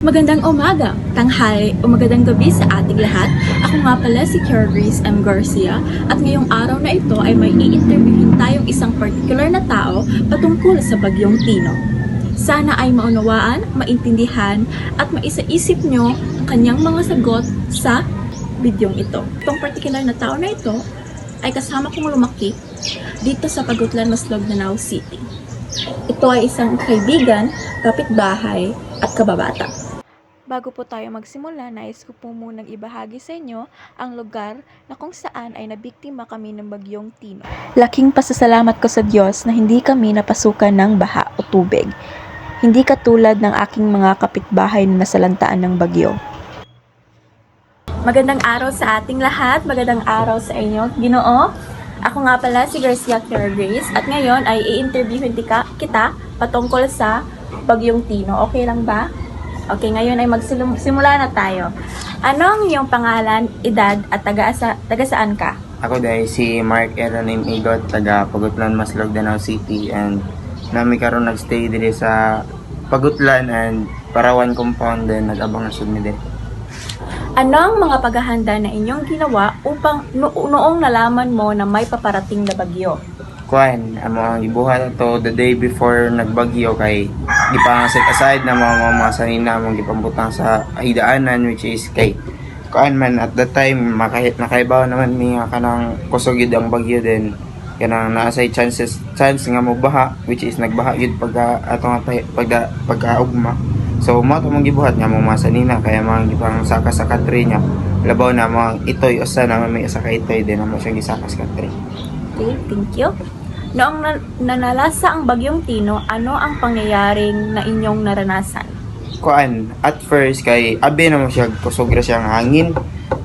Magandang umaga, tanghali o magandang gabi sa ating lahat. Ako nga pala si Grace M. Garcia at ngayong araw na ito ay may i-interviewin tayong isang particular na tao patungkol sa Bagyong Tino. Sana ay maunawaan, maintindihan at maisaisip nyo ang kanyang mga sagot sa bidyong ito. Itong particular na tao na ito ay kasama kong lumaki dito sa Pagutlan, Maslog, Danao City. Ito ay isang kaibigan, kapitbahay at kababata. Bago po tayo magsimula, nais ko po munang ibahagi sa inyo ang lugar na kung saan ay nabiktima kami ng Bagyong Tino. Laking pasasalamat ko sa Diyos na hindi kami napasukan ng baha o tubig. Hindi katulad ng aking mga kapitbahay na nasalantaan ng bagyo. Magandang araw sa ating lahat, magandang araw sa inyo, Ginoo. Ako nga pala si Garcia Grace at ngayon ay i-interviewin kita patungkol sa Bagyong Tino. Okay lang ba? Okay, ngayon ay magsimula na tayo. Ano ang iyong pangalan, edad, at taga saan ka? Ako dahil si Mark Eronim Igot, taga Pagutlan, Maslog, Danao City, and nami karon nagstay diri sa Pagutlan and Parawan compound, then nag-abang na sudmi din. Ano ang mga paghahanda na inyong ginawa upang noong nalaman mo na may paparating na bagyo? Kuan, ang gibuhat to the day before nagbagyo kay set aside na mga sanina mong gipambutang sa hidaanan, which is kay kuan man at that time nakaibaw naman mi nga kanang kusog yun ang bagyo, din kanang naasay chance nga magbaha, which is nagbaha yun pagkaugma. So mo to mong gibuhat nga mga sanina kaya mga gipang saka sa country niya labaw na mga itoy usa na may isa ka itoy din mo siyang gisaka sa country. Okay, thank you. Noong nanalasa ang Bagyong Tino, ano ang pangyayaring na inyong naranasan? Kuan, at first kay abi na mo siya kusog ra siyang hangin.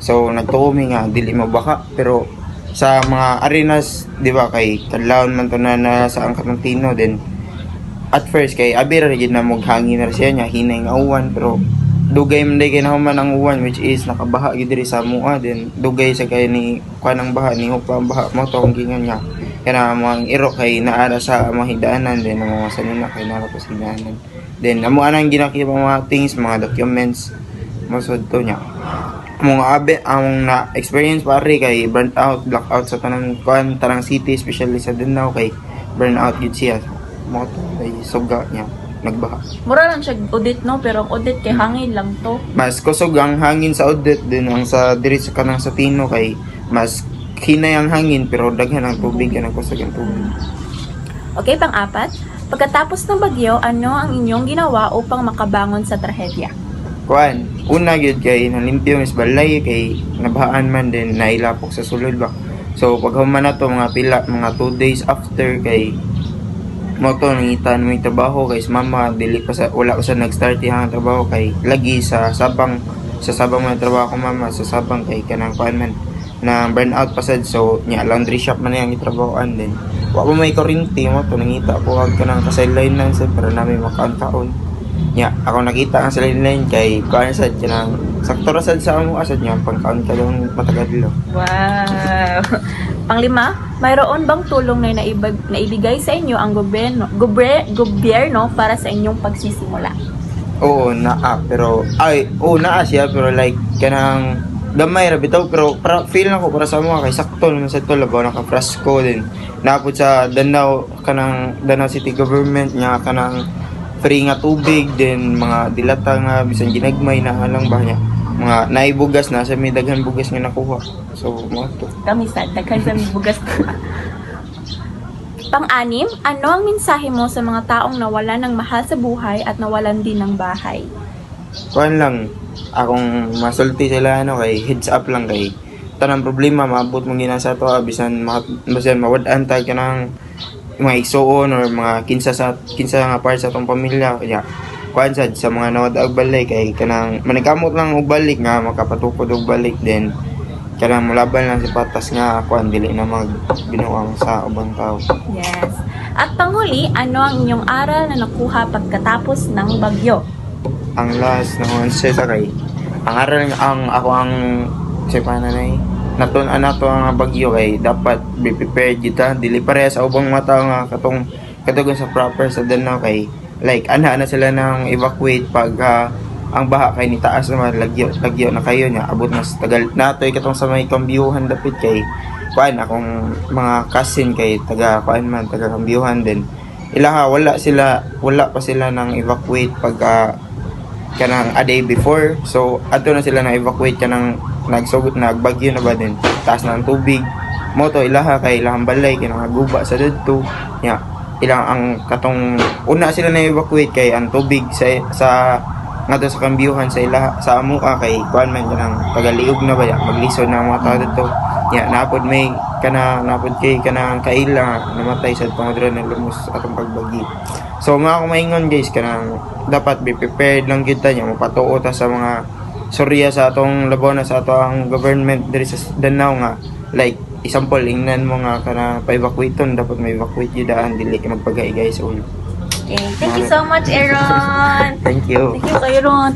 So nagtuumi nga dili mabaka, pero sa mga arenas, di ba, kay kadlawon man to na sa ang katong Tino, then at first kay abi ra gid na moghangin ra siya nya hinay nga uwan, pero dugay man day kay nahuman ang uwan, which is nakabaha gid diri sa mua, then dugay sa kay ni kuan ang baha ni hupa ang baha mo to ang gingan niya. Kaya mga iro kay naara sa mga hidaanan, din ang mga sanina kay naara sa hidaanan. Then amo anang ginakita mga things, mga documents mosud to niya. Mga abe ang na experience pare kay burnt out, blackout sa tanang kuan tarang city, especially sa Danao kay burn out gid siya. Mo to kay suga niya nagbaha. Mura lang siya audit, no, pero ang audit kay hangin lang to. Mas kusog ang hangin sa audit, din ang sa diri sa kanang sa Tino kay mas hinay ang hangin pero daghan ang tubig, ang kusog ang tubig. Okay, pang-apat. Pagkatapos ng bagyo, ano ang inyong ginawa upang makabangon sa trahedya? Kuan, una gyud kay nalimpyo is balay kay nabahaan man din nailapok sa sulod ba. So paghuman na to mga 2 days after kay mo to nangitan mo yung trabaho kay mama dili pa sa wala pa sa nag-start ang trabaho kay lagi sa sabang mo trabaho ko mama sa sabang kay kanang kuan man na burnout pa sad, so nya laundry shop man yang itrabahoan din. Wa pa may kuryente mo to nangita ko ag kanang sideline lang sa para namin makaon-kaon. Nya ako nakita ang sideline kay kuan sad kanang sakto ra sad sa amo asad nya pangkaon ka lang matagadlo. Wow! Panglima, mayroon bang tulong na naibigay sa inyo ang gobyerno para sa inyong pagsisimula? Oo, naa siya pero like kanang gamay ra bitaw, pero feel na ko para sa mga kay sakto naman sa to labaw naka Frasco din napud sa Danao kanang Danao City government nya kanang free nga tubig, din mga dilata nga bisan ginagmay na lang ba niya mga naibugas na sa may daghan bugas nga nakuha. So mo to Kami sad, daghan sa may bugas. Pang-anim, ano ang mensahe mo sa mga taong nawalan ng mahal sa buhay at nawalan din ng bahay? kuan lang akong masulti sila kay heads up lang kay tanang problema maabot mo ginasa to bisan mawad-an tay kanang mga igsoon or mga kinsa nga part sa tong pamilya kaya kuan sad sa mga nawad og balik kay kanang manikamot lang og balik nga makapatukod og balik, then kanang mulaban lang si patas nga kuan dili na magbinuang sa ubang tao. Yes. At panghuli, ano ang inyong aral na nakuha pagkatapos ng bagyo? Ang last na konse sa kay ang aral ang pananay naton anato ang bagyo kay dapat be prepared kita dili pareha sa ubang mata nga katugon sa proper sa Danao kay like ana sila nang evacuate pag ang baha kay ni taas naman lagyo na kayo niya abot na sa tagal natoy katong sa may Kambyuhan dapit kay kuan akong mga cousin kay taga kuan man taga Kambyuhan din ilaha wala pa sila nang evacuate pagka kanang a day before so ato na sila na evacuate kanang nagsugot nagbagyo na ba din taas na ang tubig mo to ilaha kay ilahang balay kay guba sa didto nya ilang ang katong una sila na evacuate kay ang tubig sa ngadto sa Kambyuhan sa ilaha sa amua kay kuan man kanang pagaliog na ba ya maglisod na ang mga tao dito nya napod may napod kay kanang kaila namatay sa pangadro ng lumos atong pagbagi so mga kumaingon guys kanang dapat be prepared lang kita nya mapatuo ta sa mga sorya sa atong labaw na sa ato ang government diri sa Danao nga like example ingnan mo nga kanang pa-evacuaton dapat may evacuate gyud daan dili magpagay guys ulo. Okay, thank you so much, Aaron. Thank you. Thank you, Aaron.